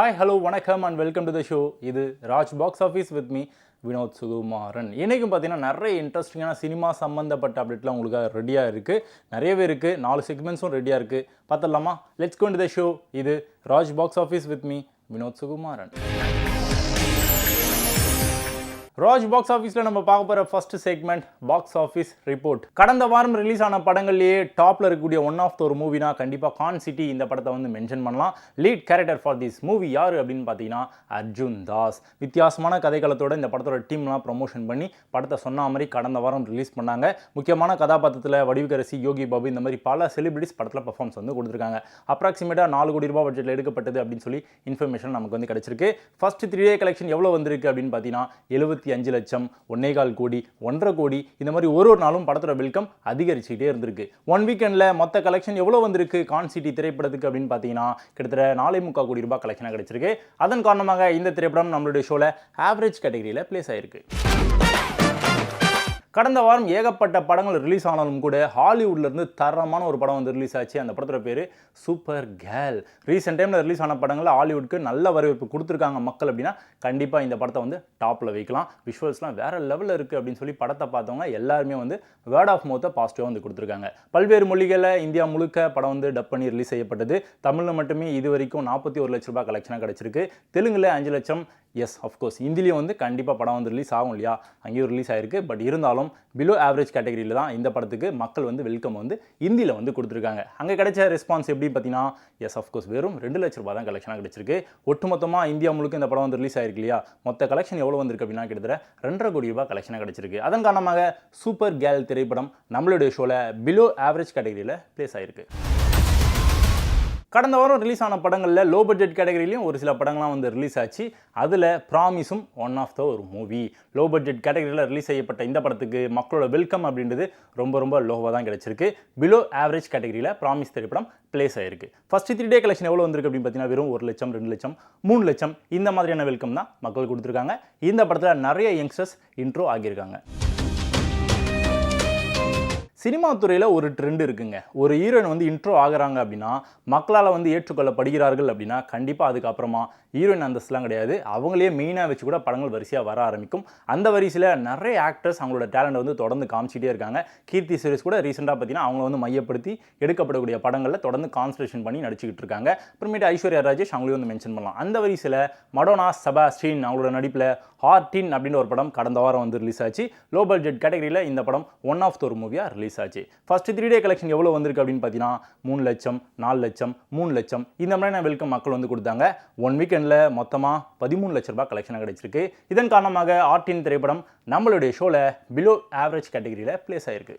Hi hello வணக்கம் and welcome to the show. இது Raj box office with me Vinod Sukumaran. இன்றைக்கும் பார்த்தீங்கன்னா நிறைய இன்ட்ரெஸ்டிங்கான சினிமா சம்மந்தப்பட்ட அப்டேட்லாம் உங்களுக்கு ரெடியாக இருக்குது, நிறையவே இருக்குது. 4 செக்மெண்ட்ஸும் ரெடியாக இருக்குது. பார்த்துடலாமா? Let's go to the show. இது Raj box office with me Vinod Sukumaran. Raj box ஆஃபீஸில் நம்ம பார்க்க போகிற first segment box office report. கடந்த வாரம் ரிலீஸ் ஆன படங்கள்லேயே டாப்பில் இருக்கக்கூடிய ஒன் ஆஃப் த ஒரு மூவினா கண்டிப்பாக கான் சிட்டி இந்த படத்தை வந்து மென்ஷன் பண்ணலாம். Lead character for this movie யார் அப்படின்னு பார்த்தீங்கன்னா அர்ஜுன் தாஸ். வித்தியாசமான கதைக்களத்தோட இந்த படத்தோட டீம்லாம் ப்ரொமோஷன் பண்ணி படத்தை சொன்ன மாதிரி கடந்த வாரம் ரிலீஸ் பண்ணாங்க. முக்கியமான கதாபாத்திரத்தில் வடிவுக்கரசி, யோகி பாபு இந்த மாதிரி பல செலிபிரிட்டிஸ் படத்தில் பர்ஃபார்மன்ஸ் வந்து கொடுத்துருக்காங்க. அப்ராக்சிமேட்டாக 4 கோடி ரூபாய் பட்ஜெட்டில் எடுக்கப்பட்டது அப்படின்னு சொல்லி இன்ஃபர்மேஷன் நமக்கு வந்து கிடைச்சிருக்கு. ஃபர்ஸ்ட் 3 டே கலெக்ஷன் எவ்வளோ வந்திருக்கு அப்படின்னு பார்த்தீங்கன்னா 75 லட்சம், 1.25 கோடி, 1.5 கோடி, இந்த மாதிரி ஒரு நாளும் படத்தோட வெல்கம் அதிகரிச்சுக்கிட்டே இருந்திருக்கு. ஒன் வீக்கெண்டில் மொத்த கலெக்ஷன் எவ்வளோ வந்திருக்கு கான் சிட்டி திரைப்படத்துக்கு அப்படின்னு பார்த்தீங்கன்னா கிட்டத்தட்ட 4.25 கோடி ரூபாய் கலெக்ஷனாக கிடைச்சிருக்கு. அதன் காரணமாக இந்த திரைப்படம் நம்மளுடைய ஷோவில் ஆவரேஜ் கேட்டகரியில் பிளேஸ் ஆயிருக்கு. கடந்த வாரம் ஏகப்பட்ட படங்கள் ரிலீஸ் ஆனாலும் கூட ஹாலிவுட்லேருந்து தரமான ஒரு படம் வந்து ரிலீஸ் ஆச்சு. அந்த படத்தோட பேர் சூப்பர் கேர்ள். ரீசெண்ட் டைமில் ரிலீஸ் ஆன படங்களில் ஹாலிவுட்க்கு நல்ல வரவேற்பு கொடுத்துருக்காங்க மக்கள் அப்படின்னா கண்டிப்பாக இந்த படத்தை வந்து டாப்பில் வைக்கலாம். விஷுவல்ஸ்லாம் வேறு லெவலில் இருக்குது அப்படின்னு சொல்லி படத்தை பார்த்தவங்க எல்லாருமே வந்து வேர்ட் ஆஃப் மவுத்தை பாசிட்டிவாக வந்து கொடுத்துருக்காங்க. பல்வேறு மொழிகளில் இந்தியா முழுக்க படம் வந்து டப் பண்ணி ரிலீஸ் செய்யப்பட்டது. தமிழில் மட்டுமே இது வரைக்கும் 41 லட்ச ரூபாய் கலெக்ஷனாக கிடச்சிருக்கு. தெலுங்கில் 5 லட்சம். எஸ், அஃப்கோர்ஸ் இந்தியிலையும் வந்து கண்டிப்பாக படம் வந்து ரிலீஸ் ஆகும் இல்லையா, அங்கேயும் ரிலீஸ் ஆகிருக்கு. பட் இருந்தாலும் பிலோ ஆவரேஜ் கேட்டகரியில் தான் இந்த படத்துக்கு மக்கள் வந்து வெல்கம் வந்து இந்தியில் வந்து கொடுத்துருக்காங்க. அங்கே கிடைச்ச ரெஸ்பான்ஸ் எப்படி பார்த்தீங்கன்னா எஸ், அஃப்கோர்ஸ் வெறும் 2 லட்ச ரூபாய் தான் கலெக்ஷனாக கிடைச்சிருக்கு. ஒட்டுமொத்தமாக இந்தியா முழுக்க இந்த படம் வந்து ரிலீஸ் ஆயிருக்கு இல்லையா, மொத்த கலெக்ஷன் எவ்வளோ வந்திருக்கு அப்படின்னா கிட்டத்தட்ட 2.5 கோடி ரூபாய் கலெக்ஷனாக கிடைச்சிருக்கு. அதன் காரணமாக சூப்பர் கேர்ள் திரைப்படம் நம்மளுடைய ஷோவில் பிலோ ஆவரேஜ் கேட்டகரியில் பிளேஸ் ஆயிருக்கு. கடந்த வாரம் ரிலீஸ் ஆன படங்களில் லோ பட்ஜெட் கேட்டகரியிலையும் ஒரு சில படங்கள்லாம் வந்து ரிலீஸ் ஆச்சு. அதில் ப்ராமிஸும் ஒன் ஆஃப் த ஒரு மூவி. லோ பட்ஜெட் கேட்டகரியில் ரிலீஸ் செய்யப்பட்ட இந்த படத்துக்கு மக்களோட வெல்கம் அப்படின்றது ரொம்ப லோவாக தான் கிடைச்சிருக்கு. பிலோ ஆவரேஜ் கேட்டகரியில் ப்ராமிஸ் திரைப்படம் பிளேஸ் ஆயிருக்கு. ஃபர்ஸ்ட் 3 டே கலெக்ஷன் எவ்வளோ வந்திருக்கு அப்படின்னு பார்த்தீங்கன்னா வெறும் 1 லட்சம், 2 லட்சம், 3 லட்சம் இந்த மாதிரியான வெல்கம் தான் மக்கள் கொடுத்துருக்காங்க. இந்த படத்தில் நிறைய யங்ஸ்டர்ஸ் இன்ட்ரோ ஆகியிருக்காங்க. சினிமா துறையில் ஒரு ட்ரெண்ட் இருக்குங்க. ஒரு ஹீரோயின் வந்து இன்ட்ரோ ஆகிறாங்க அப்படின்னா மக்களால் வந்து ஏற்றுக்கொள்ளப்படுகிறார்கள் அப்படின்னா கண்டிப்பாக அதுக்கப்புறமா ஹீரோயின் அந்தஸ்துலாம் கிடையாது, அவங்களே மெயினாக வச்சு கூட படங்கள் வரிசையாக வர ஆரம்பிக்கும். அந்த வரிசையில் நிறைய ஆக்டர்ஸ் அவங்களோட டேலண்ட் வந்து தொடர்ந்து காமிச்சிட்டே இருக்காங்க. கீர்த்தி சுரேஷ் கூட ரீசெண்டாக பார்த்தீங்கன்னா அவங்கள வந்து மையப்படுத்தி எடுக்கப்படக்கூடிய படங்களில் தொடர்ந்து கான்சன்ட்ரேஷன் பண்ணி நடிச்சுக்கிட்டு இருக்காங்க. அப்புறமேட்டு ஐஸ்வர்யா ராஜேஷ் அவங்களையும் வந்து மென்ஷன் பண்ணலாம். அந்த வரிசையில் மடோனா செபாஸ்டின் அவங்களோட நடிப்பில் ஹார்டின் அப்படின்னு ஒரு படம் கடந்த வாரம் வந்து ரிலீஸ் ஆச்சு. லோ பட்ஜெட் கேட்டகரியில் இந்த படம் ஒன் ஆஃப் த ஒரு மூவியாக ரிலீஸ் ஆச்சு. ஃபர்ஸ்ட் 3 டே கலெக்ஷன் எவ்வளோ வந்திருக்கு அப்படின்னு பார்த்தீங்கன்னா 3 லட்சம், 4 லட்சம், 3 லட்சம் இந்த மாதிரியான வெல்கம் மக்கள் வந்து கொடுத்தாங்க. ஒன் வீக்கெண்டில் மொத்தமாக 13 லட்ச ரூபாய் கலெக்ஷனாக கிடைச்சிருக்கு. இதன் காரணமாக ஹார்டின் திரைப்படம் நம்மளுடைய ஷோவில் பிலோ ஆவரேஜ் கேட்டகரியில் பிளேஸ் ஆயிருக்கு.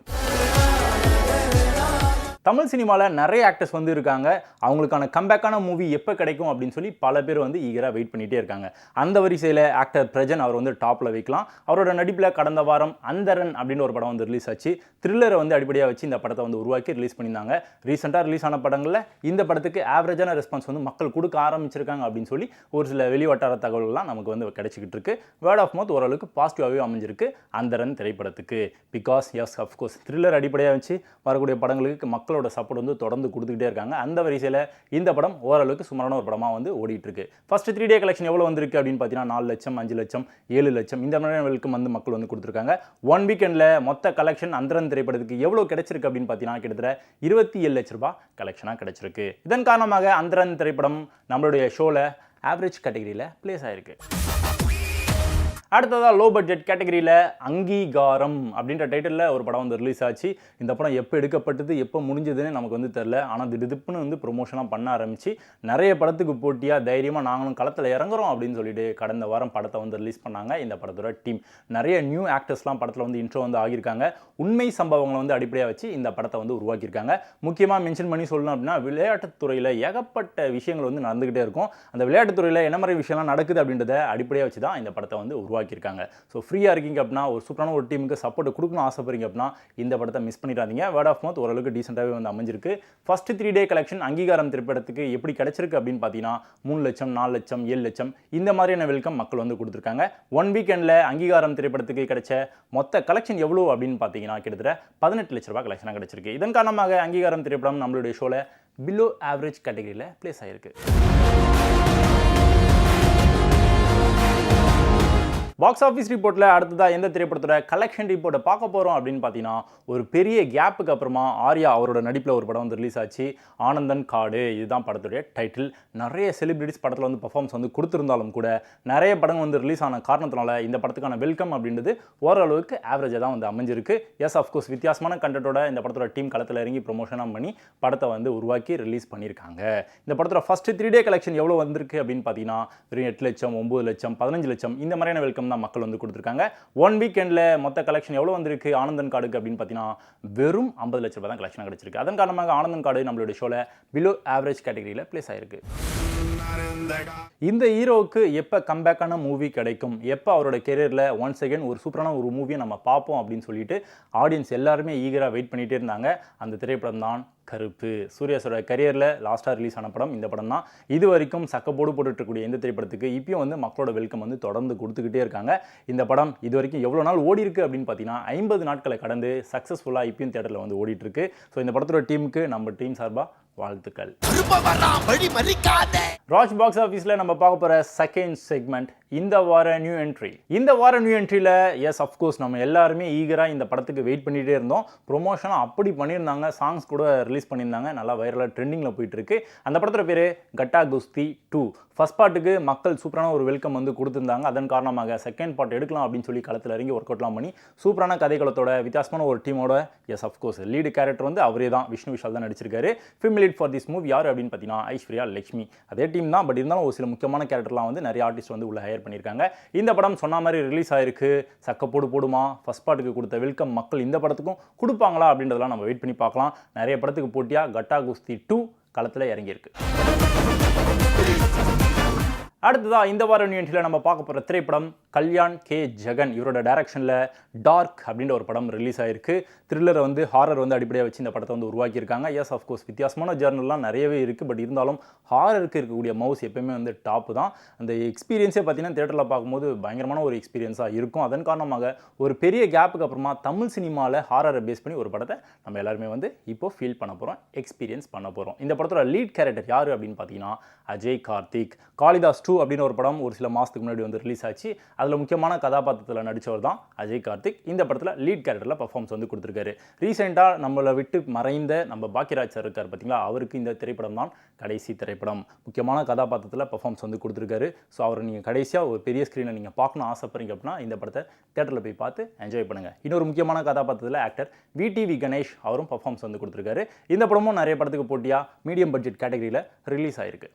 தமிழ் சினிமாவில் நிறைய ஆக்டர்ஸ் வந்து இருக்காங்க. அவங்களுக்கான கம்பேக்கான மூவி எப்போ கிடைக்கும் அப்படின்னு சொல்லி பல பேர் வந்து ஈகராக வெயிட் பண்ணிகிட்டே இருக்காங்க. அந்த வரிசையில் ஆக்டர் பிரஜன் அவர் வந்து டாப்பில் வைக்கலாம். அவரோட நடிப்பில் கடந்த வாரம் அந்தரன் அப்படின்னு ஒரு படம் வந்து ரிலீஸ் ஆச்சு. த்ரில்லரை வந்து அடிப்படையாக வச்சு இந்த படத்தை வந்து உருவாக்கி ரிலீஸ் பண்ணியிருந்தாங்க. ரீசெண்டாக ரிலீஸ் ஆன படங்களில் இந்த படத்துக்கு ஆவரேஜான ரெஸ்பான்ஸ் வந்து மக்கள் கொடுக்க ஆரம்பிச்சிருக்காங்க அப்படின்னு சொல்லி ஒரு சில வெளிவட்டார தகவல்கள்லாம் நமக்கு வந்து கிடைச்சிக்கிட்டு இருக்கு. வேர்ட் ஆஃப் மவுத் ஓரளவுக்கு பாசிட்டிவாகவே அமைஞ்சிருக்கு அந்தரன் திரைப்படத்துக்கு. பிகாஸ் எஸ், அஃப்கோர்ஸ் த்ரில்லர் அடிப்படையாக வச்சு வரக்கூடிய படங்களுக்கு மக்களோட சப்போர்ட் வந்து தொடர்ந்து கொடுத்துக்கிட்டே இருக்காங்க. அந்த வரிசையில் இந்த படம் ஓரளவுக்கு சுமாரான ஒரு படமாக வந்து ஓடிட்டு இருக்கு. ஃபர்ஸ்ட் 3 டே கலெக்ஷன் எவ்வளோ வந்திருக்கு அப்படின்னு பார்த்தீங்கன்னா 4 லட்சம், 5 லட்சம், 7 லட்சம் இந்த மாதிரியான வெல்கம் வந்து மக்கள் வந்து கொடுத்துருக்காங்க. ஒன் வீக்கெண்டில் மொத்த கலெக்ஷன் அந்தரன் திரைப்படத்துக்கு எவ்வளோ கிடைச்சிருக்கு அப்படின்னு பார்த்தீங்கன்னா கிட்டத்தட்ட 27 லட்ச ரூபாய் கலெக்ஷனாக கிடைச்சிருக்கு. இதன் காரணமாக அந்தரன் திரைப்படம் நம்மளுடைய ஷோவில் ஆவரேஜ் கேட்டகரியில் பிளேஸ் ஆயிருக்கு. அடுத்ததாக லோ பட்ஜெட் கேட்டகரியில் அங்கீகாரம் அப்படின்ற டைட்டிலில் ஒரு படம் வந்து ரிலீஸ் ஆச்சு. இந்த படம் எப்போ எடுக்கப்பட்டது, எப்போ முடிஞ்சதுன்னு நமக்கு வந்து தெரில. ஆனால் திடுப்புன்னு வந்து ப்ரொமோஷனாக பண்ண ஆரம்பிச்சு நிறைய படத்துக்கு போட்டியாக தைரியமாக நாங்களும் களத்தில் இறங்குறோம் அப்படின்னு சொல்லிட்டு கடந்த வாரம் படத்தை வந்து ரிலீஸ் பண்ணாங்க. இந்த படத்தோட டீம் நிறைய நியூ ஆக்டர்ஸ்லாம் படத்தில் வந்து இன்ட்ரோ வந்து ஆகியிருக்காங்க. உண்மை சம்பவங்களை வந்து அடிப்படையாக வச்சு இந்த படத்தை வந்து உருவாக்கியிருக்காங்க. முக்கியமாக மென்ஷன் பண்ணி சொல்லணும் அப்படின்னா விளையாட்டுத்துறையில் ஏகப்பட்ட விஷயங்கள் வந்து நடந்துக்கிட்டே இருக்கும். அந்த விளையாட்டுத்துறையில் என்ன மாதிரி விஷயம்லாம் நடக்குது அப்படின்றத அடிப்படையாக வச்சு தான் இந்த படத்தை வந்து உருவாக்கியிருக்காங்க. ஸோ ஃப்ரீயாக இருக்கீங்க அப்படின்னா ஒரு சூப்பரான ஒரு டீமுக்கு சப்போர்ட் கொடுக்கணும் ஆசைப்படுறீங்க அப்படின்னா இந்த படத்தை மிஸ் பண்ணிடாதீங்க. வேர்ட் ஆஃப் மவுத் ஓரளவுக்கு டீசெண்டாகவே வந்து அமைஞ்சிருக்கு. ஃபர்ஸ்ட் 3 டே கலெக்ஷன் அங்கீகாரம் திரைப்படத்துக்கு எப்படி கிடைச்சிருக்கு அப்படின்னு பார்த்தீங்கன்னா 3 லட்சம், 4 லட்சம், 7 லட்சம் இந்த மாதிரியான வெல்கம் மக்கள் வந்து கொடுத்துருக்காங்க. ஒன் வீக்கெண்டில் அங்கீகாரம் திரைப்படத்துக்கு கிடைச்ச மொத்த கலெக்ஷன் எவ்வளோ அப்படின்னு பார்த்தீங்கன்னா கிட்டத்தட்ட 18 லட்ச ரூபாய் கலெக்ஷனாக கிடைச்சிருக்கு. இதன் காரணமாக அங்கீகாரம் திரைப்படம் நம்மளுடைய ஷோவில் பிலோ ஆவரேஜ் கேட்டகரியில் பிளேஸ் ஆயிருக்கு. பாக்ஸ் ஆஃபீஸ் ரிப்போர்ட்டில் அடுத்ததாக எந்த திரைப்படத்தோட கலெக்ஷன் ரிப்போர்ட்டை பார்க்க போகிறோம் அப்படின்னு பார்த்தீங்கன்னா, ஒரு பெரிய கேப்புக்கு அப்புறமா ஆர்யா அவரோட நடிப்பில் ஒரு படம் வந்து ரிலீஸ் ஆச்சு. ஆனந்தன் காடு இதுதான் படத்துடைய டைட்டில். நிறைய செலிபிரிட்டிஸ் படத்தில் வந்து பர்ஃபார்மன்ஸ் வந்து கொடுத்துருந்தாலும் கூட நிறைய படங்கள் வந்து ரிலீஸ் ஆன காரணத்தினால இந்த படத்துக்கான வெல்கம் அப்படின்றது ஓரளவுக்கு ஆவரேஜாக தான் வந்து அமைஞ்சிருக்கு. எஸ் அஃப்கோர்ஸ் வித்தியாசமான கண்டென்ட்டோட இந்த படத்தோட டீம் களத்தில் இறங்கி ப்ரொமோஷனாக பண்ணி படத்தை வந்து உருவாக்கி ரிலீஸ் பண்ணியிருக்காங்க. இந்த படத்தோட ஃபர்ஸ்ட் 3 டே கலெக்ஷன் எவ்வளோ வந்திருக்கு அப்படின்னு பார்த்தீங்கன்னா, வெறும் 8 லட்சம், 9 லட்சம், 15 லட்சம் இந்த மாதிரியான வெல்கம் தான் மக்கள் வந்து கொடுத்துருக்காங்க. 1 வீக்கெண்டில் மொத்த கலெக்ஷன் எவ்வளோ வந்திருக்கு ஆனந்தன் காடுக்கு அப்படின்னு பார்த்தீங்கன்னா, வெறும் 50 லட்ச ரூபாய் தான் கலெக்ஷன் கிடைச்சிருக்கு. அதன் காரணமாக ஆனந்தன் காடு நம்மளுடைய ஷோவில் பிலோ ஆவரேஜ் கேட்டகரியில் பிளேஸ் ஆயிருக்கு. இந்த ஹீரோவுக்கு எப்போ கம்பேக்கான மூவி கிடைக்கும், எப்போ அவரோட கெரியரில் ஒன்ஸ் அகேன் ஒரு சூப்பரான ஒரு மூவியை நம்ம பார்ப்போம் அப்படின்னு சொல்லிட்டு ஆடியன்ஸ் எல்லாருமே ஈகராக வெயிட் பண்ணிகிட்டே இருந்தாங்க. அந்த திரைப்படம் தான் கருப்பு. சூர்யாஸோட கரியரில் லாஸ்ட்டாக ரிலீஸ் ஆன படம் இந்த படம் தான். இது வரைக்கும் சக்கப்போடு போட்டுருக்கக்கூடிய இந்த திரைப்படத்துக்கு இப்பயும் வந்து மக்களோட வெல்கம் வந்து தொடர்ந்து கொடுத்துக்கிட்டே இருக்காங்க. இந்த படம் இது வரைக்கும் எவ்வளோ நாள் ஓடி இருக்கு அப்படின்னு பார்த்தீங்கன்னா, 50 நாட்களை கடந்து சக்ஸஸ்ஃபுல்லாக இப்பயும் தியேட்டரில் வந்து ஓடிட்டு இருக்கு. ஸோ இந்த படத்தோட டீமுக்கு நம்ம டீம் சார்பாக வாழ்த்துக்கள். ராஜ் பாக்ஸ் ஆஃபீஸில் நம்ம பார்க்க போகிற செகண்ட் செக்மெண்ட் இந்த வார நியூ என்ட்ரி. இந்த வார நியூ என்ட்ரியில் எஸ் அஃப்கோர்ஸ் நம்ம எல்லாருமே ஈகராக இந்த படத்துக்கு வெயிட் பண்ணிகிட்டே இருந்தோம். ப்ரொமோஷனாக அப்படி பண்ணியிருந்தாங்க, சாங்ஸ் கூட ரிலீஸ் பண்ணியிருந்தாங்க, நல்லா வைரலாக ட்ரெண்டிங்கில் போயிட்டு இருக்கு. அந்த படத்தோட பேர் கட்டா குஸ்தி 2. ஃபர்ஸ்ட் பார்ட்டுக்கு மக்கள் சூப்பரான ஒரு வெல்கம் வந்து கொடுத்துருந்தாங்க. அதன் காரணமாக செகண்ட் பார்ட் எடுக்கலாம் அப்படின்னு சொல்லி களத்தில் இறங்கி ஒர்க் அவுட்லாம் பண்ணி சூப்பரான கதைகளத்தோட வித்தியாசமான ஒரு டீமோட எஸ் அஃப்கோர்ஸ் லீடு கேரக்டர் வந்து அவரே தான், விஷ்ணு விஷால் தான் நடிச்சிருக்காரு. Film lead for this movie யார் அப்படின்னு பார்த்தீங்கன்னா ஐஸ்வர்யா லட்சுமி. அதே டீம் தான், பட் இருந்தாலும் ஒரு சில முக்கியமான கேரக்டர்லாம் வந்து நிறைய ஆர்டிஸ்ட் வந்து உள்ள ஹையர் பண்ணியிருக்காங்க. இந்த படம் சொன்ன மாதிரி ரிலீஸ் ஆயிருக்கு. சக்கப்போடு போடுமா, ஃபர்ஸ்ட் பார்ட்டுக்கு கொடுத்த வெல்கம் மக்கள் இந்த படத்துக்கும் கொடுப்பாங்களா அப்படின்றதெல்லாம் நம்ம வெயிட் பண்ணி பார்க்கலாம். நிறைய படத்துக்கு போட்டியாக கட்டா குஸ்தி 2 களத்தில் இறங்கியிருக்கு. அடுத்ததாக இந்த வார நியூன்ஸில் நம்ம பார்க்க போகிற திரைப்படம் கல்யாண் கே ஜெகன். இவரோட டைரக்ஷனில் டார்க் அப்படின்ற ஒரு படம் ரிலீஸ் ஆயிருக்கு. த்ரில்லரை வந்து ஹாரர் வந்து அடிப்படையாக வச்சு இந்த படத்தை வந்து உருவாக்கியிருக்காங்க. எஸ் அஃப்கோர்ஸ் வித்தியாசமான ஜர்னல்லாம் நிறையவே இருக்குது. பட் இருந்தாலும் ஹாரருக்கு இருக்கக்கூடிய மவுஸ் எப்பயுமே வந்து டாப்பு தான். அந்த எக்ஸ்பீரியன்ஸே பார்த்தீங்கன்னா தியேட்டரில் பார்க்கும்போது பயங்கரமான ஒரு எக்ஸ்பீரியன்ஸாக இருக்கும். அதன் காரணமாக ஒரு பெரிய கேப்புக்கு அப்புறமா தமிழ் சினிமாவில் ஹாரரை பேஸ் பண்ணி ஒரு படத்தை நம்ம எல்லாருமே வந்து இப்போ ஃபீல் பண்ண போகிறோம், எக்ஸ்பீரியன்ஸ் பண்ண போகிறோம். இந்த படத்தோட லீட் கேரக்டர் யார் அப்படின்னு பார்த்தீங்கன்னா அஜய் கார்த்திக். காளிதாஸ் 2 அப்படின்னு ஒரு படம் ஒரு சில மாதத்துக்கு முன்னாடி வந்து ரிலீஸ் ஆச்சு. அதில் முக்கியமான கதாபாத்திரத்தில் நடித்தவர் தான் அஜய் கார்த்திக். இந்த படத்தில் லீட் கேரக்டரில் பர்ஃபார்மன்ஸ் வந்து கொடுத்துருக்காரு. ரீசெண்டாக நம்மளை விட்டு மறைந்த நம்ம பாக்கியராஜ் சார் இருக்கார் பார்த்தீங்களா, அவருக்கு இந்த திரைப்படம் தான் கடைசி திரைப்படம். முக்கியமான கதாபாத்திரத்தில் பர்ஃபார்மன்ஸ் வந்து கொடுத்துருக்காரு. ஸோ அவரை நீங்கள் கடைசியாக ஒரு பெரிய ஸ்க்ரீனை நீங்கள் பார்க்கணும் ஆசைப்படுறீங்க அப்படின்னா இந்த படத்தை தியேட்டரில் போய் பார்த்து என்ஜாய் பண்ணுங்கள். இன்னொரு முக்கியமான கதாபாத்திரத்தில் ஆக்டர் விடிவி கணேஷ் அவரும் பர்ஃபார்மன்ஸ் வந்து கொடுத்துருக்காரு. இந்த படமும் நிறைய படத்துக்கு போட்டியாக மீடியம் பட்ஜெட் கேட்டகரியில் ரிலீஸ் ஆயிருக்கு.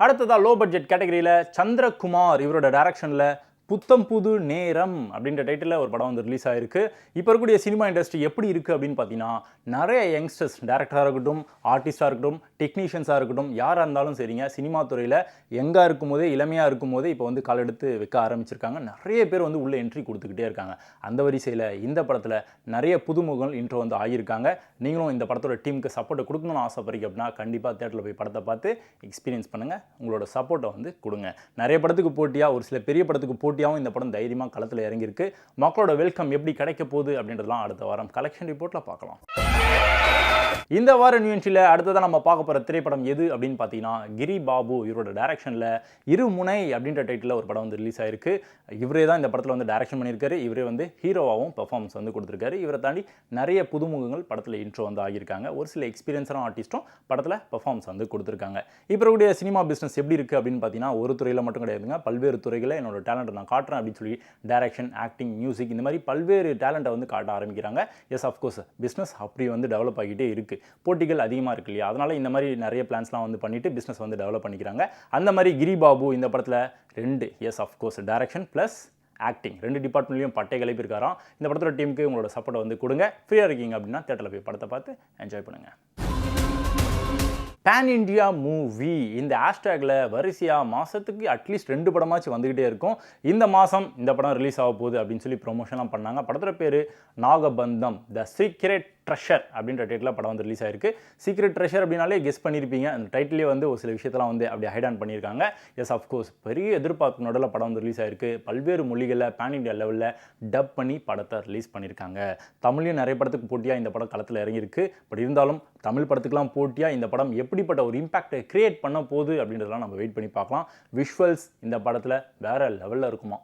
அடுத்ததாக லோ பட்ஜெட் கேட்டகரியில் சந்திரகுமார் இவரோட டைரக்ஷனில் புத்தம் புது நேரம் அப்படின்ற டைட்டிலில் ஒரு படம் வந்து ரிலீஸ் ஆகிருக்கு. இப்போ இருக்கக்கூடிய சினிமா இண்டஸ்ட்ரி எப்படி இருக்குது அப்படின்னு பார்த்தீங்கன்னா, நிறைய யங்ஸ்டர்ஸ் டேரக்டராக இருக்கட்டும், ஆர்டிஸ்டாக இருக்கட்டும், டெக்னீஷியன்ஸாக இருக்கட்டும், யாராக இருந்தாலும் சரிங்க, சினிமா துறையில் எங்கே இருக்கும்போதே இளமையாக இருக்கும்போதே இப்போ வந்து கால் எடுத்து வைக்க ஆரம்பிச்சிருக்காங்க. நிறைய பேர் வந்து உள்ள என்ட்ரி கொடுத்துக்கிட்டே இருக்காங்க. அந்த வரிசையில் இந்த படத்தில் நிறைய புதுமுகங்கள் இன்ட்ரோ வந்து ஆகியிருக்காங்க. நீங்களும் இந்த படத்தோட டீமுக்கு சப்போர்ட்டை கொடுக்கணும்னு ஆசைப்படுறீங்க அப்படின்னா கண்டிப்பாக தேட்டரில் போய் படத்தை பார்த்து எக்ஸ்பீரியன்ஸ் பண்ணுங்கள், உங்களோட சப்போர்ட்டை வந்து கொடுங்க. நிறைய படத்துக்கு போட்டியாக ஒரு சில பெரிய படத்துக்கு போட்டியாகவும் இந்த படம் தைரியமாக களத்தில் இறங்கியிருக்கு. மக்களோட வெல்கம் எப்படி கிடைக்க போகுது அப்படின்றதெல்லாம் அடுத்த வாரம் கலெக்ஷன் ரிப்போர்ட்டில் பார்க்கலாம். இந்த வார நியூன்ஸில் அடுத்ததான் நம்ம பார்க்க போகிற திரைப்படம் எது அப்படின்னு பார்த்தீங்கன்னா, கிரி பாபு இவரோட டைரக்ஷனில் இருமுனை அப்படின்ற டைட்டிலில் ஒரு படம் வந்து ரிலீஸ் ஆயிருக்கு. இவரே தான் இந்த படத்தில் வந்து டைரக்ஷன் பண்ணியிருக்காரு. இவரே வந்து ஹீரோவாகவும் பெர்ஃபார்மன்ஸ் வந்து கொடுத்துருக்காரு. இவரை தாண்டி நிறைய புதுமுகங்கள் படத்தில் இன்ட்ரோ வந்து ஆகியிருக்காங்க. ஒரு சில எக்ஸ்பீரியன்ஸான ஆர்டிஸ்ட்டும் படத்தில் பெர்ஃபார்மன்ஸ் வந்து கொடுத்துருக்காங்க. இப்போ கூடிய சினிமா பிஸ்னஸ் எப்படி இருக்குது அப்படின்னு பார்த்தீங்கன்னா, ஒரு துறையில் மட்டும் கிடையாதுங்க, பல்வேறு துறைகளில் என்னோட டேலண்ட்டை நான் காட்டுறேன் அப்படின்னு சொல்லி டைரக்ஷன், ஆக்டிங், மியூசிக் இந்த மாதிரி பல்வேறு டேலண்ட்டை வந்து காட்ட ஆரம்பிக்கிறாங்க. எஸ் அஃப்கோர்ஸ் பிஸ்னஸ் அப்படி வந்து டெவலப் ஆகிட்டே இருக்குது. போட்டிகள் அதிகமாக இருக்கு இல்லையா, அதனால் இந்த மாதிரி நிறைய பிளான்ஸ்லாம் வந்து பண்ணிவிட்டு பிஸ்னஸ் வந்து டெவலப் பண்ணிக்கிறாங்க. அந்த மாதிரி கிரி பாபு இந்த படத்தில் 2 yes of course direction plus acting 2 டிபார்ட்மெண்ட்லையும் பட்டை கிளப்பி இருக்காராம். இந்த படத்தோட டீமுக்கு உங்களோட சப்போர்ட்டை வந்து கொடுங்க. ஃப்ரீயாக இருக்கீங்க அப்படின்னா தேட்டரில் போய் படத்தை பார்த்து என்ஜாய் பண்ணுங்கள். பேன் இண்டியா மூவி இந்த ஹேஷ்டேக்கில் வரிசையாக மாதத்துக்கு அட்லீஸ்ட் 2 படமாச்சு வந்துக்கிட்டே இருக்கும். இந்த மாதம் இந்த படம் ரிலீஸ் ஆக போகுது அப்படின்னு சொல்லி ப்ரொமோஷன்லாம் பண்ணாங்க. படத்தோட பேர் நாகபந்தம் த சீக்ரெட் ட்ரெஷர் அப்படின்ற டைட்டில் படம் வந்து ரிலீஸ் ஆயிருக்கு. சீக்ரெட் ட்ரெஷர் அப்படின்னாலே கெஸ் பண்ணியிருப்பீங்க. அந்த டைட்டிலே வந்து ஒரு சில விஷயத்தெல்லாம் வந்து அப்படி ஹைட் ஆன் பண்ணியிருக்காங்க. எஸ் அஃப்கோர்ஸ் பெரிய எதிர்பார்ப்பு நடுவில் படம் வந்து ரிலீஸ் ஆயிருக்கு. பல்வேறு மொழிகளில் பேன் இண்டியா லெவலில் டப் பண்ணி படத்தை ரிலீஸ் பண்ணியிருக்காங்க. தமிழ்லையும் நிறைய படத்துக்கு போட்டியாக இந்த படம் களத்தில் இறங்கியிருக்கு. பட் இருந்தாலும் தமிழ் படத்துக்குலாம் போட்டியாக இந்த படம் எப்படிப்பட்ட ஒரு இம்பாக்டை கிரியேட் பண்ண போகுது அப்படின்றதெல்லாம் நம்ம வெயிட் பண்ணி பார்க்கலாம். விஷுவல்ஸ் இந்த படத்தில் வேற லெவலில் இருக்குமா.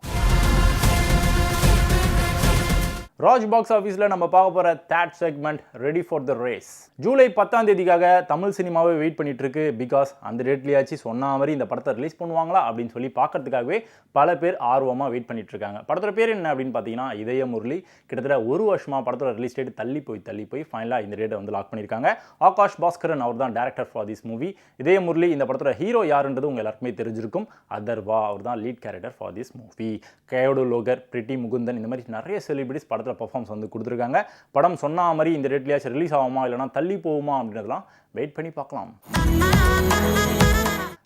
ராஜ் பாக்ஸ் ஆஃபீஸில் நம்ம பார்க்க போகிற third segment ready for the race. July 10ஆம் தேதிக்காக தமிழ் சினிமாவே வெயிட் பண்ணிட்டு இருக்கு. பிகாஸ் அந்த டேட்லேயாச்சு சொன்ன மாதிரி இந்த படத்தை ரிலீஸ் பண்ணுவாங்களா அப்படின்னு சொல்லி பார்க்கறதுக்காகவே பல பேர் ஆர்வமாக வெயிட் பண்ணிட்டு இருக்காங்க. படத்தோட பேர் என்ன அப்படின்னு பார்த்தீங்கன்னா இதய முரளி. கிட்டத்தட்ட ஒரு வருஷமாக படத்தோட ரிலீஸ் டேட் தள்ளி போய் ஃபைனலாக இந்த டேட்டை வந்து லாக் பண்ணியிருக்காங்க. ஆகாஷ் பாஸ்கரன் அவர் தான் டேரக்டர் ஃபார் திஸ் மூவி. இதய முரளி இந்த படத்தோட ஹீரோ யாருன்றது உங்கள் எல்லாருக்குமே தெரிஞ்சிருக்கும். அதர்வா அவர் தான் lead character for this movie. Kayadu லோகர், பிரிட்டி முகுந்தன் இந்த மாதிரி நிறைய செலிபிரிட்டிஸ் படத்தில் பர்ஃபார்மன்ஸ் வந்து கொடுத்துருக்காங்க. படம் சொன்ன மாதிரி இந்த டேட்லயாச்சும் ரிலீஸ் ஆகுமா இல்லைனா தள்ளி போகுமா அப்படின்றதெல்லாம் வெயிட் பண்ணி பார்க்கலாம்.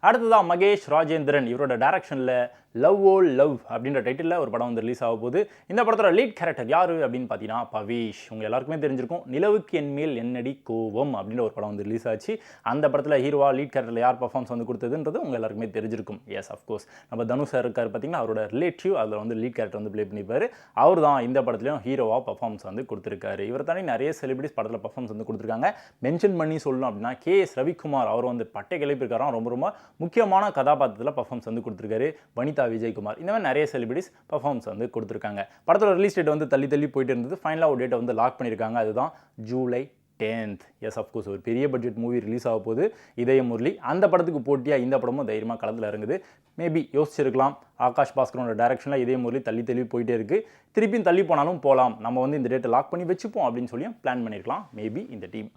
அடுத்ததான் மகேஷ் ராஜேந்திரன் இவரோட டைரக்ஷனில் லவ் ஓ லவ் அப்படின்ற டைட்டிலில் ஒரு படம் வந்து ரிலீஸ் ஆக போகுது. இந்த படத்தோட லீட் கேரக்டர் யார் அப்படின்னு பார்த்தீங்கன்னா பவேஷ். உங்கள் எல்லாருக்குமே தெரிஞ்சிருக்கும் நிலவுக்கு என்மேல் என்னடி கோவம் அப்படின்ற ஒரு படம் வந்து ரிலீஸ் ஆச்சு. அந்த படத்தில் ஹீரோவா லீட் கேரக்டரில் யார் பர்ஃபார்மன்ஸ் வந்து கொடுத்ததுன்றது உங்கள் எல்லாருக்குமே தெரிஞ்சிருக்கும். எஸ் அஃப்கோர்ஸ் நம்ம தனுஷ் சார் இருக்கார் பார்த்தீங்கன்னா, அவரோட ரிலேட்டிவ் அதில் வந்து லீட் கேரக்டர் வந்து ப்ளே பண்ணியிருப்பார். அவர் தான் இந்த படத்துலையும் ஹீரோவா பர்ஃபார்மன்ஸ் வந்து கொடுத்துருக்காரு. இவர் தானே நிறைய செலிபிரிட்டிஸ் படத்தில் பர்ஃபார்மன்ஸ் வந்து கொடுத்துருக்காங்க. மென்ஷன் பண்ணி சொல்லணும் அப்படின்னா KS ரவிக்குமார் அவர் வந்து பட்டை கிளப்பியிருக்காராம். ரொம்ப முக்கியமான கதாபாத்திரத்தில் பர்ஃபார்மன்ஸ் வந்து கொடுத்துருக்காரு. வனிதா விஜயகுமார் இந்த மாதிரி நிறைய செலிபிரிட்டிஸ் பர்ஃபார்மன்ஸ் வந்து கொடுத்துருக்காங்க. படத்தோட ரிலீஸ் டேட் வந்து தள்ளி போயிட்டு இருந்தது. ஃபைனலாக ஒரு டேட்டை வந்து லாக் பண்ணியிருக்காங்க. அதுதான் ஜூலை 10th. எஸ் அஃப்கோர்ஸ் ஒரு பெரிய பட்ஜெட் மூவி ரிலீஸ் ஆக போகுது இதய முரளி. அந்த படத்துக்கு போட்டியாக இந்த படமும் தைரியமாக களத்தில் இறங்குது. மேபி யோசிச்சிருக்கலாம் ஆகாஷ் பாஸ்கரோட டைரக்ஷனில் இதய முரளி தள்ளி போயிட்டே இருக்குது. திருப்பியும் தள்ளி போனாலும் போகலாம், நம்ம வந்து இந்த டேட்டை லாக் பண்ணி வச்சுப்போம் அப்படின்னு சொல்லியும் பிளான் பண்ணியிருக்கலாம் மேபி இந்த டீம்.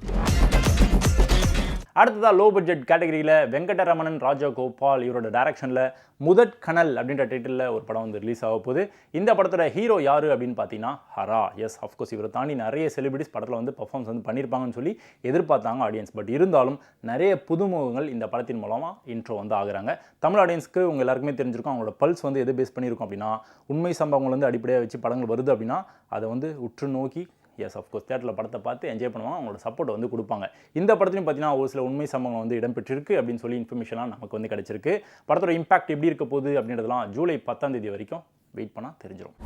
அடுத்ததாக லோ பட்ஜெட் கேட்டகரியில் வெங்கடரமணன் ராஜகோபால் இவரோட டைரக்ஷனில் முதற் கனல் அப்படின்ற டைட்டிலில் ஒரு படம் வந்து ரிலீஸ் ஆக போகுது. இந்த படத்தோட ஹீரோ யார் அப்படின்னு பார்த்தீங்கன்னா ஹரா. எஸ் அஃப்கோர்ஸ் இவரை தாண்டி நிறைய செலிபிரிட்டிஸ் படத்தில் வந்து பர்ஃபார்மன்ஸ் வந்து பண்ணியிருப்பாங்கன்னு சொல்லி எதிர்பார்த்தாங்க ஆடியன்ஸ். பட் இருந்தாலும் நிறைய புதுமுகங்கள் இந்த படத்தின் மூலமாக இன்ட்ரோ வந்து ஆகுறாங்க. தமிழ் ஆடியன்ஸ்க்கு உங்கள் எல்லாருக்குமே தெரிஞ்சிருக்கும். அவங்களோட பல்ஸ் வந்து எது பேஸ் பண்ணியிருக்கும் அப்படின்னா உண்மை சம்பவங்கள் வந்து அடிப்படையாக வச்சு படங்கள் வருது அப்படின்னா அதை வந்து உற்று நோக்கி எஸ் அஃப்கோர்ஸ் தேட்டரில் படத்தை பார்த்து என்ஜாய் பண்ணுவாங்க, அவங்களோட சப்போர்ட் வந்து கொடுப்பாங்க. இந்த படத்துலையும் பார்த்தீங்கன்னா ஒரு சில உண்மை சம்பவங்கள் வந்து இடம்பெற்றிருக்கு அப்படின்னு சொல்லி இன்ஃபர்மேஷன்லாம் நமக்கு வந்து கிடைச்சிருக்கு. படத்தோட இம்பாக்ட் எப்படி இருக்க போகுது அப்படின்றதெல்லாம் ஜூலை 10ஆம் தேதி வரைக்கும் வெயிட் பண்ணால் தெரிஞ்சிடும்.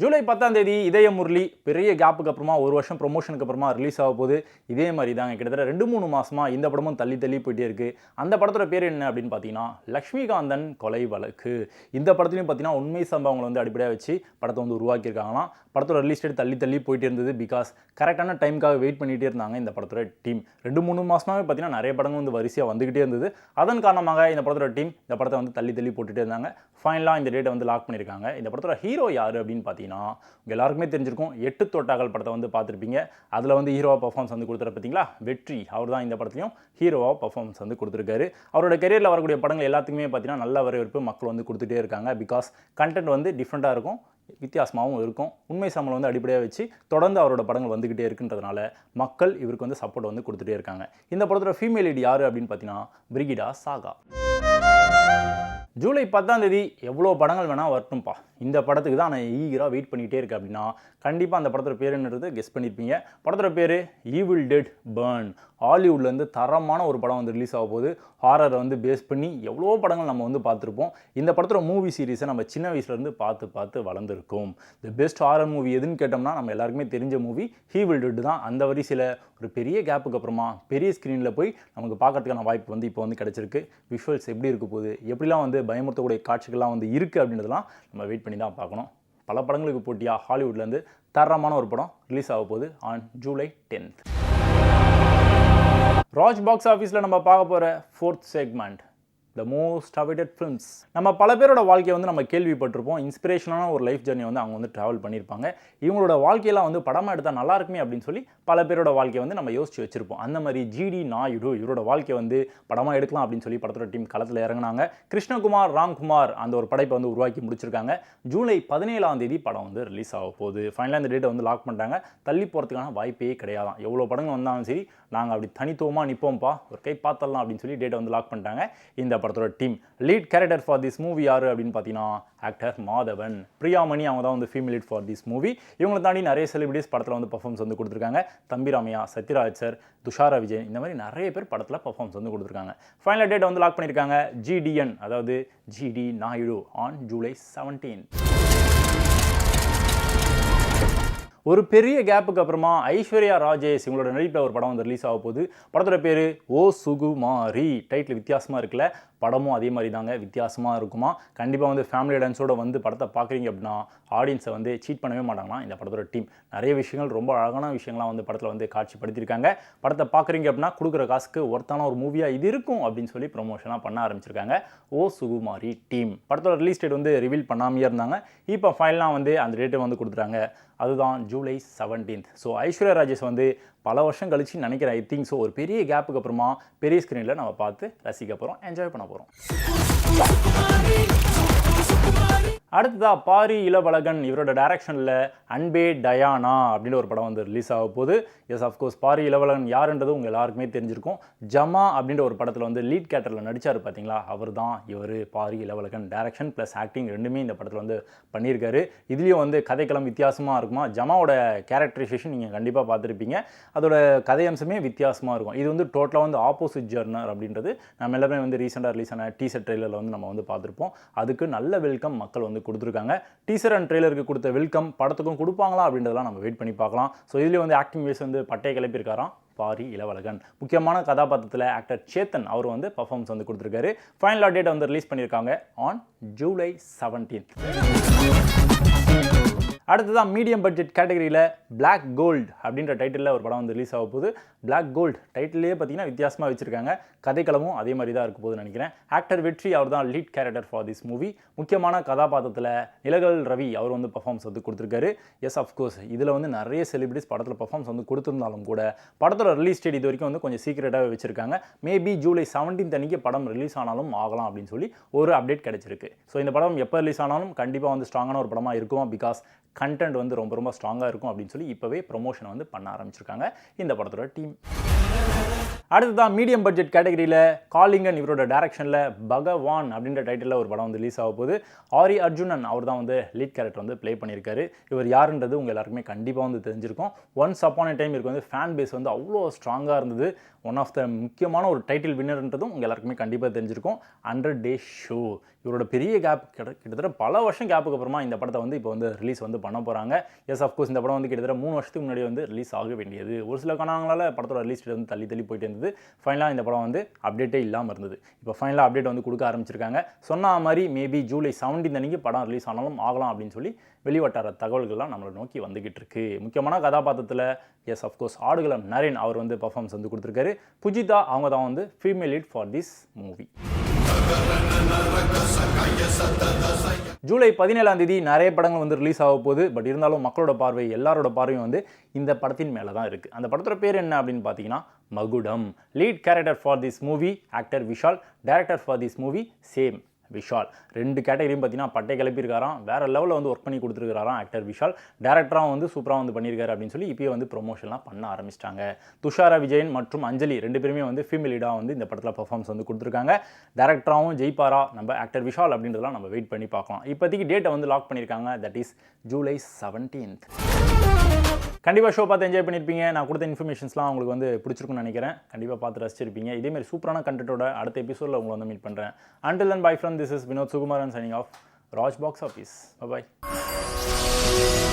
ஜூலை 10ஆம் தேதி இதய முரளி பெரிய கேப்புக்கு அப்புறமா ஒரு வருஷம் ப்ரொமோஷனுக்கு அப்புறமா ரிலீஸ் ஆக போகுது. இதே மாதிரி தாங்க கிட்டத்தட்ட 2-3 மாதமாக இந்த படமும் தள்ளி போயிட்டே இருக்குது. அந்த படத்தோட பேர் என்ன அப்படின்னு பார்த்தீங்கன்னா லக்ஷ்மிகாந்தன் கொலை வழக்கு. இந்த படத்துலையும் பார்த்தீங்கன்னா உண்மை சம்பவங்களை வந்து அடிப்படையாக வச்சு படத்தை வந்து உருவாக்கியிருக்காங்களாம். படத்தோட ரிலீஸ் டேட் தள்ளி போயிட்டே இருந்தது. பிகாஸ் கரெக்டான டைமுக்காக வெயிட் பண்ணிகிட்டே இருந்தாங்க இந்த படத்தோட டீம். 2-3 மாதமாகவே பார்த்தீங்கன்னா நிறைய படங்கள் வந்து வரிசையாக வந்துகிட்டே இருந்தது. அதன் காரணமாக இந்த படத்தோட டீம் இந்த படத்தை வந்து தள்ளி போட்டுகிட்டே இருந்தாங்க. ஃபைனலாக இந்த டேட்டை வந்து லாக் பண்ணியிருக்காங்க. இந்த படத்தோட ஹீரோ யார் அப்படின்னு பார்த்தீங்கன்னா உங்கள் எல்லாருக்குமே தெரிஞ்சிருக்கும் 8 தோட்டாக்கள் படத்தை வந்து பார்த்துருப்பீங்க. அதில் வந்து ஹீரோவாக பர்ஃபார்மன்ஸ் வந்து கொடுத்துரு பார்த்தீங்களா வெற்றி. அவர் தான் இந்த படத்துலையும் ஹீரோவாக பர்ஃபார்மன்ஸ் வந்து கொடுத்துருக்காரு. அவரோட கெரியரில் வரக்கூடிய படங்கள் எல்லாத்துக்குமே பார்த்தீங்கன்னா நல்ல வரவேற்பு மக்கள் வந்து கொடுத்துட்டே இருக்காங்க. பிகாஸ் கண்டென்ட் வந்து டிஃப்ரெண்ட்டாக இருக்கும், வித்தியாசமாகவும் இருக்கும். உண்மை சம்பளம் வந்து அடிப்படையாக வச்சு தொடர்ந்து அவரோட படங்கள் வந்துக்கிட்டே இருக்குன்றதுனால மக்கள் இவருக்கு வந்து சப்போர்ட் வந்து கொடுத்துட்டே இருக்காங்க. இந்த படத்தோட ஃபீமேல் லீட் யார் அப்படின்னு பார்த்தீங்கன்னா பிரிகிடா சாகா. ஜூலை 10ஆம் தேதி எவ்வளோ படங்கள் வேணால் வரட்டும்ப்பா, இந்த படத்துக்கு தான் நான் ஈகராக வெயிட் பண்ணிகிட்டே இருக்கேன் அப்படின்னா கண்டிப்பாக அந்த படத்தோட பேர் என்னது கெஸ் பண்ணியிருப்பீங்க. படத்தோட பேர் ஈவில் டெட் பர்ன். ஹாலிவுட்லேருந்து தரமான ஒரு படம் வந்து ரிலீஸ் ஆக போகுது. ஹாரரை வந்து பேஸ் பண்ணி எவ்வளோ படங்கள் நம்ம வந்து பார்த்துருப்போம். இந்த படத்தோட மூவி சீரீஸை நம்ம சின்ன வயசுலேருந்து பார்த்து வளர்ந்துருக்கோம். தி பெஸ்ட் ஹாரர் மூவி எதுன்னு கேட்டோம்னா நம்ம எல்லாருக்குமே தெரிஞ்ச மூவி ஈவில் டெட் தான். அந்த வரிசையில் ஒரு பெரிய கேப்புக்கு அப்புறமா பெரிய ஸ்க்ரீனில் போய் நமக்கு பார்க்கறதுக்கான வாய்ப்பு வந்து இப்போ வந்து கிடச்சிருக்கு. விஷுவல்ஸ் எப்படி இருக்க போகுது, எப்படிலாம் வந்து பயமுறுத்தக்கூடிய காட்சிகள்லாம் வந்து இருக்குது அப்படின்றதெல்லாம் நம்ம வெயிட் பண்ணி தான் பார்க்கணும். பல படங்களுக்கு போட்டியாக ஹாலிவுட்லேருந்து தரமான ஒரு படம் ரிலீஸ் ஆக போகுது on July 10th. Raj box ஆஃபீஸில் நம்ம பார்க்க போகிற 4th segment the most awaited films. நம்ம பல பேரோட வாழ்க்கையை வந்து நம்ம கேள்விப்பட்டிருப்போம். இன்ஸ்பிரேஷனான ஒரு லைஃப் ஜர்னி வந்து அவங்க வந்து ட்ராவல் பண்ணியிருப்பாங்க. இவங்களோட வாழ்க்கையெல்லாம் வந்து படமாக எடுத்தால் நல்லா இருக்குமே அப்படின்னு சொல்லி பல பேரோட வாழ்க்கையை வந்து நம்ம யோசிச்சு வச்சிருப்போம். அந்த மாதிரி GD நாயுடு இவரோட வாழ்க்கையை வந்து படமாக எடுக்கலாம் அப்படின்னு சொல்லி படத்தோட டீம் களத்தில் இறங்கினாங்க. கிருஷ்ணகுமார் ராம்குமார் அந்த ஒரு படைப்பை வந்து உருவாக்கி முடிச்சிருக்காங்க. ஜூலை 17ஆம் தேதி படம் வந்து ரிலீஸ் ஆக போகுது. ஃபைனலாக இந்த டேட்டை வந்து லாக் பண்ணிட்டாங்க. தள்ளி போகிறதுக்கான வாய்ப்பே கிடையாதான். எவ்வளோ படங்கள் வந்தாலும் சரி நாங்கள் அப்படி தனித்துவமாக நிற்போம்ப்பா, ஒரு கை பார்த்தலாம் அப்படின்னு சொல்லி டேட்டை வந்து லாக் பண்ணிட்டாங்க. இந்த படத்தோட team. Lead character for this movie யார் அப்படின்னு பார்த்தீங்கன்னா ஆக்டர் மாதவன். பிரியாமணி அவங்க தான் வந்து female lead for this movie. இவங்களை தாண்டி நிறைய செலிபிரிட்டிஸ் படத்தில் வந்து பர்ஃபார்மன்ஸ் வந்து கொடுத்துருக்காங்க. தம்பிராமையா, சத்யராஜ் சார், துஷாரா விஜயன், இந்த மாதிரி நிறைய பேர் படத்தில் பர்ஃபார்மன்ஸ் வந்து கொடுத்துருக்காங்க. ஃபைனல் டேட் வந்து லாக் பண்ணியிருக்காங்க GDN, அதாவது GD நாயுடு ஆன் ஜூலை 17. ஒரு பெரிய கேப்புக்கு அப்புறமா ஐஸ்வர்யா ராஜேஷ் இவங்களோட நடிப்பில் ஒரு படம் வந்து ரிலீஸ் ஆக போகுது. படத்தோட பேர் ஓ சுகுமாரி. டைட்டில் வித்தியாசமாக இருக்குல்ல, படமும் அதே மாதிரி தாங்க வித்தியாசமாக இருக்குமா. கண்டிப்பாக வந்து ஃபேமிலி டான்ஸோட வந்து படத்தை பார்க்குறீங்க அப்படின்னா ஆடியன்ஸை வந்து சீட் பண்ணவே மாட்டாங்கன்னா இந்த படத்தோட டீம். நிறைய விஷயங்கள், ரொம்ப அழகான விஷயங்கள்லாம் வந்து படத்தில் வந்து காட்சிப்படுத்தியிருக்காங்க. படத்தை பார்க்குறீங்க அப்படின்னா கொடுக்குற காசுக்கு ஒருத்தான ஒரு மூவியாக இது இருக்கும் அப்படின்னு சொல்லி ப்ரொமோஷனாக பண்ண ஆரம்பிச்சிருக்காங்க ஓ சுகுமாரி டீம். படத்தோட ரிலீஸ் டேட் வந்து ரிவீல் பண்ணாமையே இருந்தாங்க. இப்போ ஃபைனலாக வந்து அந்த டேட்டை வந்து கொடுத்துட்டாங்க. அதுதான் ஜூலை 17. ஸோ ஐஸ்வர்யா ராஜேஷ் வந்து பல வருஷம் கழிச்சு நினைக்கிறேன், ஐ திங்க் ஸோ, ஒரு பெரிய கேப்புக்கு அப்புறமா பெரிய ஸ்க்ரீனில் நம்ம பார்த்து ரசிக்க போகிறோம், என்ஜாய் பண்ண போகிறோம். அடுத்ததா பாரி இளவழகன் இவரோட டைரக்ஷனில் அன்பே டயானா அப்படின்னு ஒரு படம் வந்து ரிலீஸ் ஆக போகுது. எஸ், அஃப்கோர்ஸ் பாரி இளவழகன் யாருன்றது உங்கள் எல்லாருக்குமே தெரிஞ்சிருக்கும். ஜமா அப்படின்ற ஒரு படத்தில் வந்து லீட் கேரக்டரில் நடித்தார் பார்த்தீங்களா, அவர் தான் இவர். Paari Ilavazhagan direction plus acting ரெண்டுமே இந்த படத்தில் வந்து பண்ணியிருக்காரு. இதுலேயும் வந்து கதைக்களம் வித்தியாசமாக இருக்குமா. ஜமாவோட கேரக்டரைசேஷன் நீங்கள் கண்டிப்பாக பார்த்துருப்பீங்க. அதோட கதை அம்சமே வித்தியாசமாக இருக்கும். இது வந்து டோட்டலாக வந்து ஆப்போசிட் ஜர்னர் அப்படின்றது நம்ம எல்லாமே வந்து ரீசெண்டாக ரிலீஸ் ஆன டீசர் ட்ரெய்லரில் வந்து நம்ம வந்து பார்த்துருப்போம். அதுக்கு நல்ல வெல்கம் மக்கள் வந்து கொடுத்துருக்காங்க. டீசர் அண்ட் ட்ரெய்லருக்கு கொடுத்த வெல்கம் படத்துக்கும் கொடுப்பாங்களா அப்படின்றதெல்லாம் நம்ம வெயிட் பண்ணி பார்க்கலாம். ஸோ இதுலேயே வந்து ஆக்டிங் வைஸ் வந்து பட்டை கிளப்பியிருக்காராம் பாரி இளவழகன். முக்கியமான கதாபாத்திரத்தில் ஆக்டர் சேத்தன் அவர் வந்து பர்ஃபார்மன்ஸ் வந்து கொடுத்துருக்காரு. ஃபைனல் டேட் வந்து ரிலீஸ் பண்ணியிருக்காங்க ஆன் ஜூலை 17. அடுத்ததான் மீடியம் பட்ஜெட் கேட்டகரியில் பிளாக் கோல்டு அப்படின்ற டைட்டிலில் ஒரு படம் வந்து ரிலீஸ் ஆக போகுது. பிளாக் கோல்டு டைட்டிலே பார்த்தீங்கன்னா வித்தியாசமாக வச்சுருக்காங்க. கதைக்களமும் அதே மாதிரி தான் இருக்க போகுதுன்னு நினைக்கிறேன். ஆக்டர் வெற்றி அவர் தான் lead character for this movie. முக்கியமான கதாபாத்திரத்தில் நிலகல் ரவி அவர் வந்து பர்ஃபார்மன்ஸ் வந்து கொடுத்துருக்காரு. எஸ், அஃப்கோர்ஸ் இதில் வந்து நிறைய செலிபிரிட்டிஸ் படத்தில் பர்ஃபார்மன்ஸ் வந்து கொடுத்துருந்தாலும் கூட படத்தோட ரிலீஸ் டேட் இது வரைக்கும் வந்து கொஞ்சம் சீக்கிரட்டாகவே வச்சிருக்காங்க. மேபி ஜூலை 17 அன்னைக்கு படம் ரிலீஸ் ஆனாலும் ஆகலாம் அப்படின்னு சொல்லி ஒரு அப்டேட் கிடைச்சிருக்கு. ஸோ இந்த படம் எப்போ ரிலீஸ் ஆனாலும் கண்டிப்பாக வந்து ஸ்ட்ராங்கான ஒரு படமாக இருக்கும். பிகாஸ் கண்டென்ட் வந்து ரொம்ப ரொம்ப ஸ்ட்ராங்காக இருக்கும் அப்படின்னு சொல்லி இப்போவே ப்ரொமோஷன் வந்து பண்ண ஆரம்பிச்சிருக்காங்க இந்த படத்தோட டீம். அடுத்ததான் மீடியம் பட்ஜெட் கேட்டகரியில் காலிங்கன் இவரோட டைரக்ஷனில் பகவான் அப்படின்ற டைட்டிலில் ஒரு படம் வந்து ரிலீஸ் ஆக போகுது. ஆரி அர்ஜுனன் அவர் தான் வந்து லீட் கேரக்டர் வந்து ப்ளே பண்ணியிருக்காரு. இவர் யாருன்றது உங்கள் எல்லாருக்குமே கண்டிப்பாக வந்து தெரிஞ்சிருக்கும். ஒன்ஸ் அப்பான் எ டைம் இருக்கு வந்து ஃபேன் பேஸ் வந்து அவ்வளோ ஸ்ட்ராங்காக இருந்தது. ஒன் ஆஃப் த முக்கியமான ஒரு டைட்டில் வின்னர்ன்றதும் உங்கள் எல்லாருக்குமே கண்டிப்பாக தெரிஞ்சிருக்கும். 100 Days ஷோ இவரோட பெரிய கேப் கிட்டத்தட்ட பல வருஷம் கேப்புக்கு அப்புறமா இந்த படத்தை வந்து இப்போ வந்து ரிலீஸ் வந்து பண்ண போகிறாங்க. எஸ், அஃப்கோர்ஸ் இந்த படம் வந்து கிட்டத்தட்ட 3 வருஷத்துக்கு முன்னாடி வந்து ரிலீஸ் ஆக வேண்டியது. ஒரு சில காரணங்களால் படத்தோட ரிலீஸ் டேட் வந்து தள்ளி போயிட்டு இருந்தது. ஃபைனலாக இந்த படம் வந்து அப்டேட்டே இல்லாமல் இருந்தது. இப்போ ஃபைனலாக அப்டேட் வந்து கொடுக்க ஆரம்பிச்சிருக்காங்க. சொன்ன மாதிரி மேபி ஜூலை 17 அன்னைக்கு படம் ரிலீஸ் ஆனாலும் ஆகலாம் அப்படின்னு சொல்லி வெளிவட்டார தகவல்கள்லாம் நம்மளை நோக்கி வந்துகிட்டு இருக்கு. முக்கியமான கதாபாத்திரத்தில் எஸ், அஃப்கோர்ஸ் ஆடுகளம் நரேன் அவர் வந்து பர்ஃபார்மன்ஸ் வந்து கொடுத்துருக்காரு. புஜிதா அவங்க தான் வந்து female lead for this movie. July 17 நிறைய படங்கள் வந்து ரிலீஸ் ஆக போகுது. பட் இருந்தாலும் மக்களோட பார்வை, எல்லாரோட பார்வையும் வந்து இந்த படத்தின் மேலே தான் இருக்குது. அந்த படத்தோட பேர் என்ன அப்படின்னு பார்த்தீங்கன்னா மகுடம். Lead character for this movie actor Vishal. Director for this movie same Vishal. 2 கேட்டகரியும் பார்த்தீங்கன்னா பட்டை கிளப்பியிருக்காராம். வேறு லெவலில் வந்து ஒர்க் பண்ணி கொடுத்துருக்காராம் ஆக்டர் விஷால். டேரக்டராகவும் வந்து சூப்பராக வந்து பண்ணியிருக்காரு அப்படின்னு சொல்லி இப்போயே வந்து ப்ரொமோஷன்லாம் பண்ண ஆரம்பிச்சிட்டாங்க. துஷாரா விஜயன் மற்றும் அஞ்சலி 2 பேருமே வந்து ஃபீமேல் லீடாக வந்து இந்த படத்தில் பர்ஃபார்மன்ஸ் வந்து கொடுத்துருக்காங்க. டேரக்டராகவும் ஜெயிப்பாரா நம்ம ஆக்டர் விஷால் அப்படின்றதெல்லாம் நம்ம வெயிட் பண்ணி பார்க்கலாம். இப்போதைக்கு டேட்டை வந்து லாக் பண்ணியிருக்காங்க. That is July 17. கண்டிப்பாக ஷோ பார்த்து என்ஜாய் பண்ணியிருப்பீங்க. நான் கொடுத்த இன்ஃபர்மேஷன்ஸ்லாம் உங்களுக்கு வந்து பிடிச்சிருக்குன்னு நினைக்கிறேன். கண்டிப்பாக பார்த்து ரசிச்சிருப்பீங்க. இதேமாதிரி சூப்பரான கண்டென்ட்டோட அடுத்த எபிசோடில் உங்களை வந்து மீட் பண்ணுறேன். Until then, bye from this is Vinod Sukumaran signing off. Raj Box Office. Bye bye.